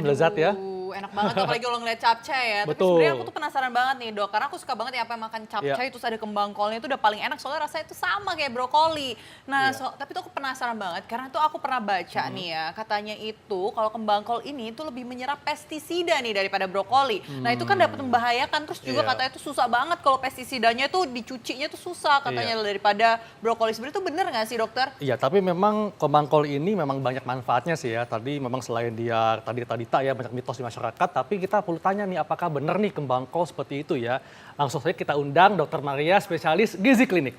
lezat ya. Enak banget apalagi kalau ngeliat capcay ya. Tapi Betul. sebenarnya aku tuh penasaran banget nih dok, karena aku suka banget ya apa yang makan capcay Iya. terus ada kembang kolnya itu udah paling enak soalnya rasanya itu sama kayak brokoli. Nah, Iya. tapi tuh aku penasaran banget karena tuh aku pernah baca nih ya, katanya itu kalau kembang kol ini itu lebih menyerap pestisida nih daripada brokoli. Nah, itu kan dapat membahayakan terus juga Iya. katanya tuh susah banget kalau pestisidanya tuh dicucinya tuh susah katanya daripada brokoli. Sebenarnya itu bener nggak sih dokter? Iya, tapi memang kembang kol ini memang banyak manfaatnya sih ya. Tadi memang selain dia tadi ya banyak mitos di masyarakat, tapi kita perlu tanya nih apakah benar nih kembang kol seperti itu ya. Langsung saja kita undang Dokter Maria, spesialis gizi klinik.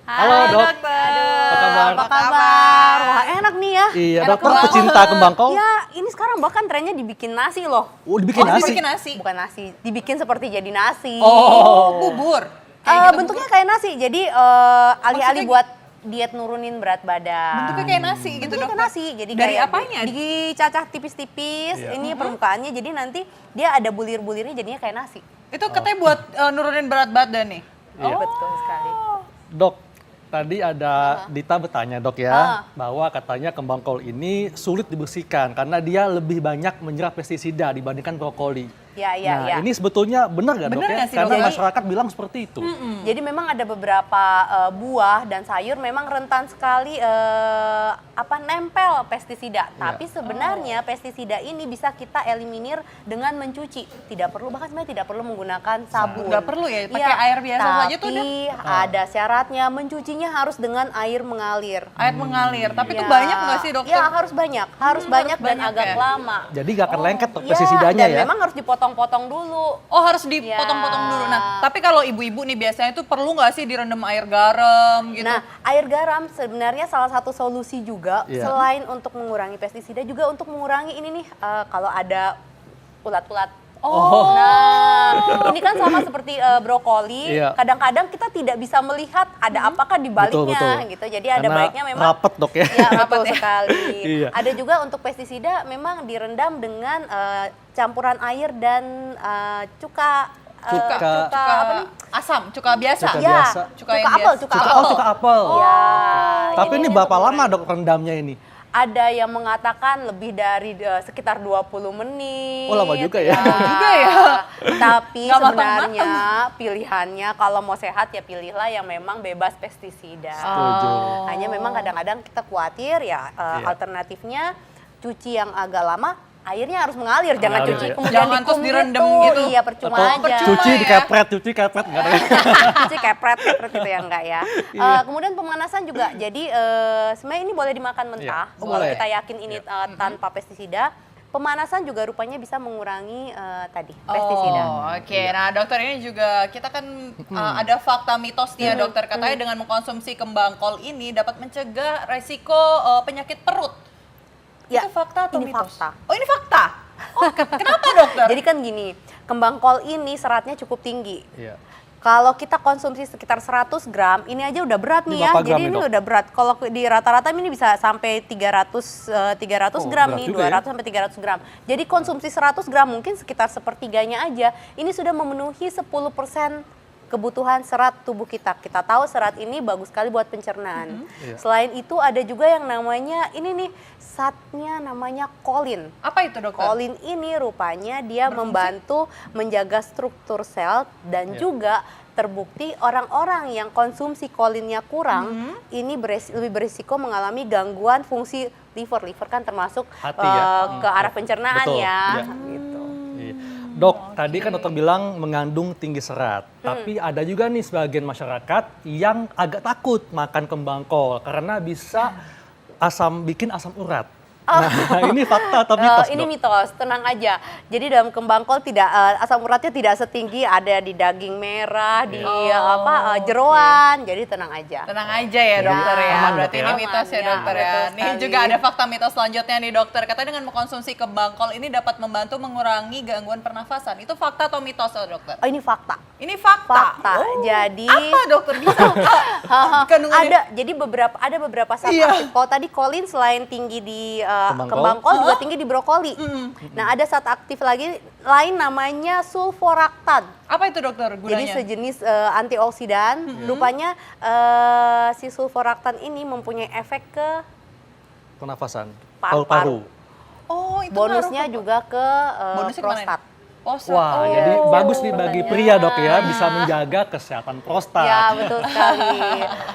Halo dok. Dokter. Apa kabar? Apa kabar? Wah enak nih ya. Iya, Enak dokter banget. pecinta kembang kol. Ya ini sekarang bahkan trennya dibikin nasi loh. Oh, dibikin Oh, nasi. bikin nasi. Bukan nasi, dibikin seperti jadi nasi. Oh, bubur. Kayak gitu, Bentuknya kayak nasi, jadi alih-alih Maksudnya buat diet nurunin berat badan. bentuknya kayak nasi gitu Bentuknya dok. kayak nasi, jadi dari kayak apanya? dicacah tipis-tipis, Iya. ini permukaannya, jadi nanti dia ada bulir-bulirnya jadinya kayak nasi. Itu katanya buat nurunin berat badan nih. Iya. Betul sekali. Dok, tadi ada Dita bertanya dok ya, bahwa katanya kembang kol ini sulit dibersihkan karena dia lebih banyak menyerap pestisida dibandingkan brokoli. Ya, Nah, ini sebetulnya benar nggak dok Benar ya? nggak sih, Karena Dok? masyarakat bilang seperti itu. Jadi memang ada beberapa buah dan sayur memang rentan sekali nempel pestisida. Tapi sebenarnya pestisida ini bisa kita eliminir dengan mencuci. Tidak perlu, bahkan sebenarnya tidak perlu menggunakan sabun. Nggak perlu ya, pakai Iya, air biasa saja tuh udah. Tapi ada syaratnya, mencucinya harus dengan air mengalir. Air mengalir, tapi itu Ya. banyak nggak sih dokter? Ya harus banyak, harus banyak dan banyak agak ya? lama. Jadi nggak akan lengket dok Ya, pestisidanya dan ya? memang harus dipotong-potong dulu. Oh harus dipotong-potong Ya. dulu. Nah, tapi kalau ibu-ibu nih biasanya itu perlu nggak sih direndam air garam gitu? Nah, air garam sebenarnya salah satu solusi juga Iya. selain untuk mengurangi pestisida juga untuk mengurangi ini nih kalau ada ulat-ulat. Oh. Nah, ini kan sama seperti brokoli. Iya. Kadang-kadang kita tidak bisa melihat ada apakah di baliknya Betul. gitu. Jadi ada Karena baiknya memang rapet dok ya. Ya, betul sekali. Iya. Ada juga untuk pestisida memang direndam dengan campuran air dan cuka Cuka. apa nih? Asam, cuka biasa. Cuka Ya, biasa. Cuka yang apel, biasa. cuka Cuka, apel. oh, cuka apel. Ya, Tapi ini jadinya berapa untuk lama dok rendamnya ini? Ada yang mengatakan lebih dari sekitar 20 menit. Oh, lama juga ya. Lama juga ya. Tapi Nggak sebenarnya pilihannya kalau mau sehat ya pilihlah yang memang bebas pestisida. Setuju. Hanya memang kadang-kadang kita khawatir ya Iya. alternatifnya cuci yang agak lama, airnya harus mengalir, jangan Mengalir, cuci ya. kemudian Jangan terus dikum direndam gitu. Iya, percuma Atau aja. percuma. cuci ya. cuci kepret nggak ada. Cuci kepret itu ya enggak ya. Iya. Kemudian pemanasan juga. Jadi sebenarnya ini boleh dimakan mentah. Iya. Oh, Kalau boleh. kita yakin ini tanpa pestisida. Pemanasan juga rupanya bisa mengurangi tadi pestisida. Oh, oke. Nah, dokter ini juga kita kan ada fakta mitos nih ya, dokter. Katanya dengan mengkonsumsi kembang kol ini dapat mencegah resiko penyakit perut. Ya, Itu fakta atau ini mitos? fakta. Oh, ini fakta. Oh, kenapa, dokter? Jadi kan gini, kembang kol ini seratnya cukup tinggi. Iya. Kalau kita konsumsi sekitar 100 gram, ini aja udah berat nih Ini ya. berapa gram Jadi nih, ini Dok? udah berat. Kalau di rata-rata ini bisa sampai 300 Oh, gram berat nih, juga ya. 200 sampai 300 gram. Jadi konsumsi 100 gram mungkin sekitar sepertiganya aja. Ini sudah memenuhi 10% kebutuhan serat tubuh kita. Kita tahu serat ini bagus sekali buat pencernaan. Iya. Selain itu ada juga yang namanya ini nih, zatnya namanya kolin. Apa itu, dokter? Kolin ini rupanya dia membantu menjaga struktur sel dan Iya. juga terbukti orang-orang yang konsumsi kolinnya kurang ini lebih berisiko mengalami gangguan fungsi liver. Liver kan termasuk Hati ya. ke arah pencernaan Betul, ya. iya. Gitu. Iya. Dok, tadi kan dokter bilang mengandung tinggi serat. Tapi ada juga nih sebagian masyarakat yang agak takut makan kembang kol karena bisa bikin asam urat. Nah, ini fakta atau mitos, Ini Dok? mitos, tenang aja. Jadi dalam kembang kol tidak asam uratnya tidak setinggi ada di daging merah, di jeroan. Jadi tenang aja. Tenang aja ya, dokter ya. aman, Berarti Dok, ini ya? mitos ya, Aman, ya, dokter ya. betul Nih sekali. juga ada fakta mitos selanjutnya nih, dokter. Katanya dengan mengkonsumsi kembang kol ini dapat membantu mengurangi gangguan pernafasan. Itu fakta atau mitos, dokter? Oh, ini fakta. Ini fakta. Fakta. Oh, Jadi apa, dokter? Bisa kandungannya? jadi ada beberapa zat Iya. aktif. Kalau tadi kolin selain tinggi di Kembang kembang kol. kol juga tinggi di brokoli. Nah, ada zat aktif lagi lain namanya sulforaktan. Apa itu, dokter, Jadi gunanya? sejenis antioksidan. Rupanya si sulforaktan ini mempunyai efek ke Pernafasan. Paru-paru. Oh, itu Bonusnya ngaruh ke- juga ke bonusnya kemana nih? prostat. Prostat. Wah, Oh. jadi bagus nih bagi pertanyaan. pria dok ya, bisa menjaga kesehatan prostat. Ya, betul sekali.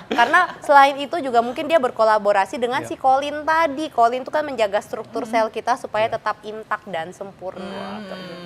Karena selain itu juga mungkin dia berkolaborasi dengan Iya. si kolin tadi. Kolin itu kan menjaga struktur sel kita supaya tetap intak dan sempurna.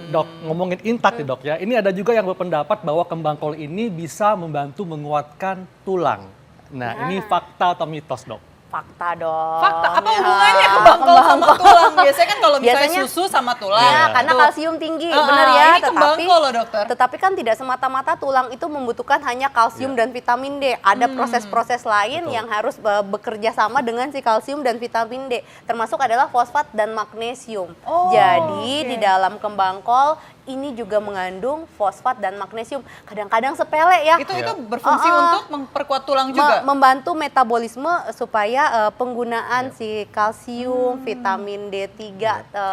Dok, ngomongin intak nih dok ya, ini ada juga yang berpendapat bahwa kembang kol ini bisa membantu menguatkan tulang. Nah, ini fakta atau mitos dok? Fakta dong. Fakta, apa Ya, hubungannya kembang kol sama tulang? Biasanya kan kalau misalnya Biasanya- susu sama tulang. Ya, Iya. karena Tuh. kalsium tinggi, Ah, benar ya. ini kembang kol loh, dokter. Tetapi kan tidak semata-mata tulang itu membutuhkan hanya kalsium dan vitamin D. Ada proses-proses lain Betul. yang harus bekerja sama dengan si kalsium dan vitamin D. Termasuk adalah fosfat dan magnesium. Oh, Jadi oke. di dalam kembang kol ini juga mengandung fosfat dan magnesium. Kadang-kadang sepele ya. Itu berfungsi untuk memperkuat tulang Me- juga. membantu metabolisme supaya penggunaan si kalsium, vitamin D3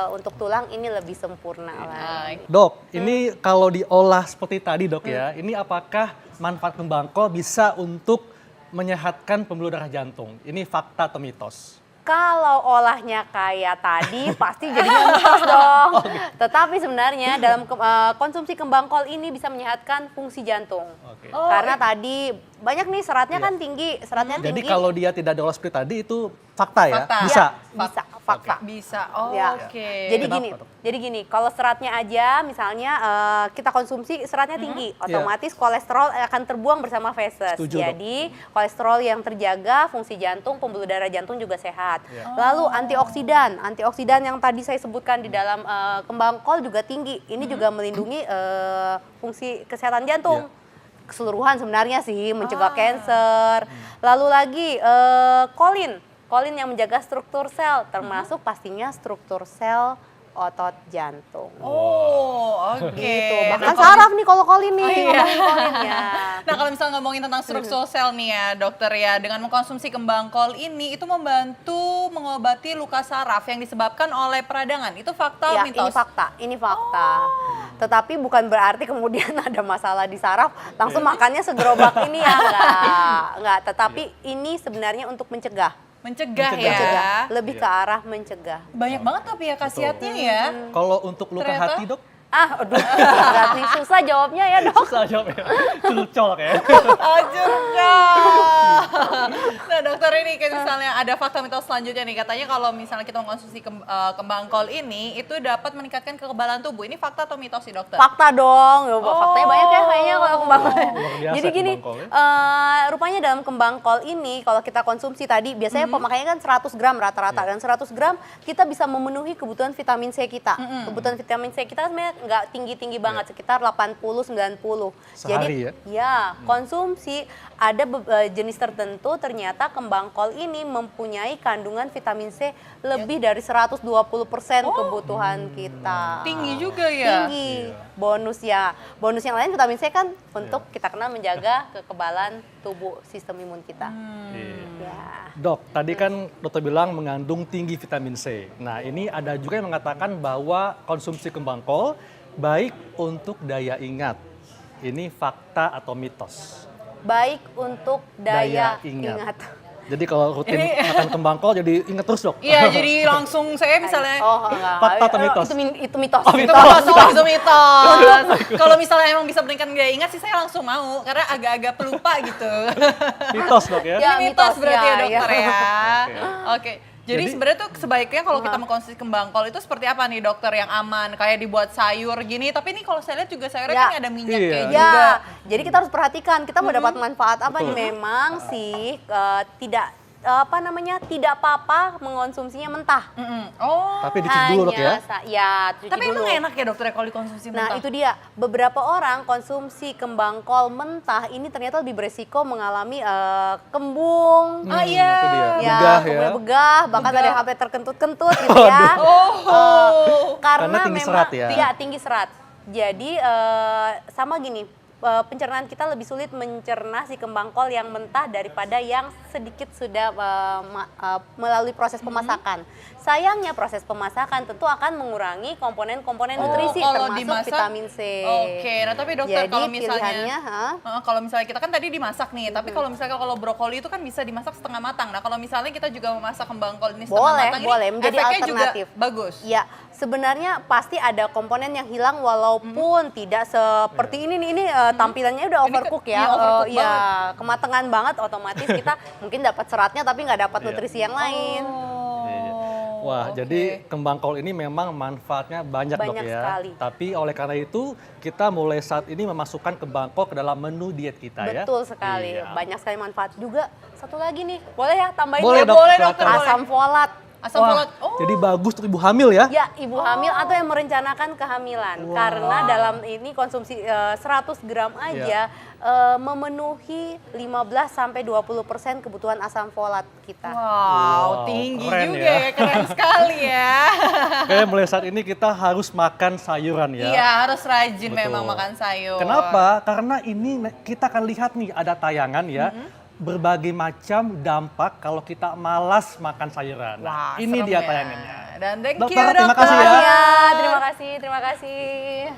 untuk tulang ini lebih sempurna lagi. Dok, ini kalau diolah seperti tadi dok ya, ini apakah manfaat kembang kol bisa untuk menyehatkan pembuluh darah jantung? Ini fakta atau mitos? Kalau olahnya kayak tadi pasti jadinya mitos dong. Tetapi sebenarnya dalam konsumsi kembang kol ini bisa menyehatkan fungsi jantung. Oke. Oh, Karena tadi banyak nih seratnya Iya. kan tinggi, seratnya Jadi tinggi. kalau dia tidak diolah seperti tadi itu fakta ya? Fakta. Bisa? bisa fakta. Bisa. Oh, Ya. oke. Jadi Kenapa, gini, Dok? jadi gini, kalau seratnya aja misalnya kita konsumsi seratnya tinggi, Iya. otomatis kolesterol akan terbuang bersama feses. Setuju, Dok. Jadi kolesterol yang terjaga, fungsi jantung, pembuluh darah jantung juga sehat. Iya. Lalu antioksidan yang tadi saya sebutkan di dalam kembang kol juga tinggi. Ini juga melindungi fungsi kesehatan jantung. Iya. Keseluruhan sebenarnya sih mencegah kanker. Lalu lagi kolin yang menjaga struktur sel, termasuk pastinya struktur sel otot jantung. Oh, oke. Gitu. Bahkan Nah, kalau- saraf nih kalau kolin nih, Oh, iya. ngomongin kolinnya. Nah, kalau misalnya ngomongin tentang struktur sel nih ya, dokter ya, dengan mengkonsumsi kembang kol ini itu membantu mengobati luka saraf yang disebabkan oleh peradangan. Itu fakta Ya, atau mitos? ini fakta. Tetapi bukan berarti kemudian ada masalah di saraf, langsung makannya segerobak ini ya, enggak. Tetapi ini sebenarnya untuk mencegah. Mencegah ya. Mencegah, lebih Iya. ke arah mencegah. Banyak banget tapi ya khasiatnya ya. Kalau untuk luka Ternyata- hati dok? Aduh, berat nih, susah jawabnya ya dok. Susah jawab ya. Culcolok ya. Ajurnya. Nah dokter ini kayak misalnya ada fakta mitos selanjutnya nih. Katanya kalau misalnya kita mengkonsumsi kembang kol ini itu dapat meningkatkan kekebalan tubuh. Ini fakta atau mitos sih dokter? Fakta dong, faktanya banyak ya kayaknya kalau kembang kol. luar biasa Jadi gini, kembang kol ya. rupanya dalam kembang kol ini kalau kita konsumsi tadi biasanya pemakaiannya kan 100 gram rata-rata dan 100 gram kita bisa memenuhi kebutuhan vitamin C kita. Kebutuhan vitamin C kita sebenarnya nggak tinggi-tinggi banget, sekitar 80-90. Sehari Jadi ya konsumsi ada jenis tertentu ternyata kembang kol ini mempunyai kandungan vitamin C lebih dari 120% kebutuhan kita. Tinggi juga ya. Tinggi. Bonus yang lain vitamin C kan untuk kita kenal menjaga kekebalan tubuh sistem imun kita. Iya. Ya. Dok, tadi kan dokter bilang mengandung tinggi vitamin C. Nah, ini ada juga yang mengatakan bahwa konsumsi kembang kol baik untuk daya ingat. Ini fakta atau mitos? Baik untuk daya ingat. Jadi kalau rutin Ini- makan kembang kol jadi ingat terus dok? Iya, jadi langsung saya misalnya Oh, enggak. Fakta atau mitos? Itu mitos. itu mitos. Kalau misalnya emang bisa meningkatkan daya ingat sih saya langsung mau karena agak-agak pelupa gitu. Mitos dok ya? Ya, Ini mitos mitos, berarti ya ya, dokter ya. ya. Oke. Oke. Jadi Jadi- sebenarnya tuh sebaiknya kalau kita mengkonsumsi kembang kol itu seperti apa nih dokter yang aman? Kayak dibuat sayur gini, tapi ini kalau saya lihat juga sayurnya Ya. kan ada minyak Iya. kayak Ya, juga. jadi kita harus perhatikan kita mau dapat manfaat apa Betul. nih. Memang sih tidak tidak apa-apa mengonsumsinya mentah. Oh. Tapi dicuci dulu dok ya? Cuci Tapi dulu. emang enak ya dokter ya kalau dikonsumsi Nah mentah? itu dia, beberapa orang konsumsi kembang kol mentah ini ternyata lebih beresiko mengalami kembung, Ah iya. Itu dia. ya, Begah ya? kemudian begah, bahkan Begah. ada yang sampai terkentut-kentut gitu ya. Oh. Karena Karena tinggi memang serat ya? Iya, tinggi serat. Jadi sama gini, pencernaan kita lebih sulit mencerna si kembang kol yang mentah daripada yang sedikit sudah melalui proses pemasakan. Sayangnya proses pemasakan tentu akan mengurangi komponen-komponen nutrisi kalau termasuk dimasak, vitamin C. Oke, nah tapi dokter Jadi kalau misalnya pilihannya, kalau misalnya kita kan tadi dimasak nih, tapi kalau misalnya kalau brokoli itu kan bisa dimasak setengah matang. Nah, kalau misalnya kita juga memasak kembang kol ini setengah matang boleh ini menjadi efeknya alternatif. juga bagus. Ya, sebenarnya pasti ada komponen yang hilang walaupun tidak seperti ini nih. Ini tampilannya udah overcook ya. iya, overcook Ya, kematangan banget otomatis kita mungkin dapat seratnya tapi nggak dapat nutrisi yang lain. Wah, oke. jadi kembang kol ini memang manfaatnya banyak, Dok Banyak ya. sekali. Tapi oleh karena itu kita mulai saat ini memasukkan kembang kol ke dalam menu diet kita ya. Betul sekali, Iya. banyak sekali manfaat juga. Satu lagi nih, boleh ya tambahin Boleh, ya? Dok, boleh, silakan. dokter, boleh. Asam folat. Asam Wah, folat. Oh, jadi bagus untuk ibu hamil ya? Ya, ibu hamil atau yang merencanakan kehamilan. Karena dalam ini konsumsi 100 gram aja memenuhi 15 sampai 20% kebutuhan asam folat kita. wow, Wow, tinggi keren juga ya. ya, keren sekali ya. Kayak mulai saat ini kita harus makan sayuran ya. Iya, harus rajin Betul. memang makan sayur. Kenapa? Karena ini kita akan lihat nih ada tayangan ya. Berbagai macam dampak kalau kita malas makan sayuran. Wah, Ini serem dia ya. tayangannya. Dan thank Dokter, you, terima dokter. kasih ya. Terima kasih.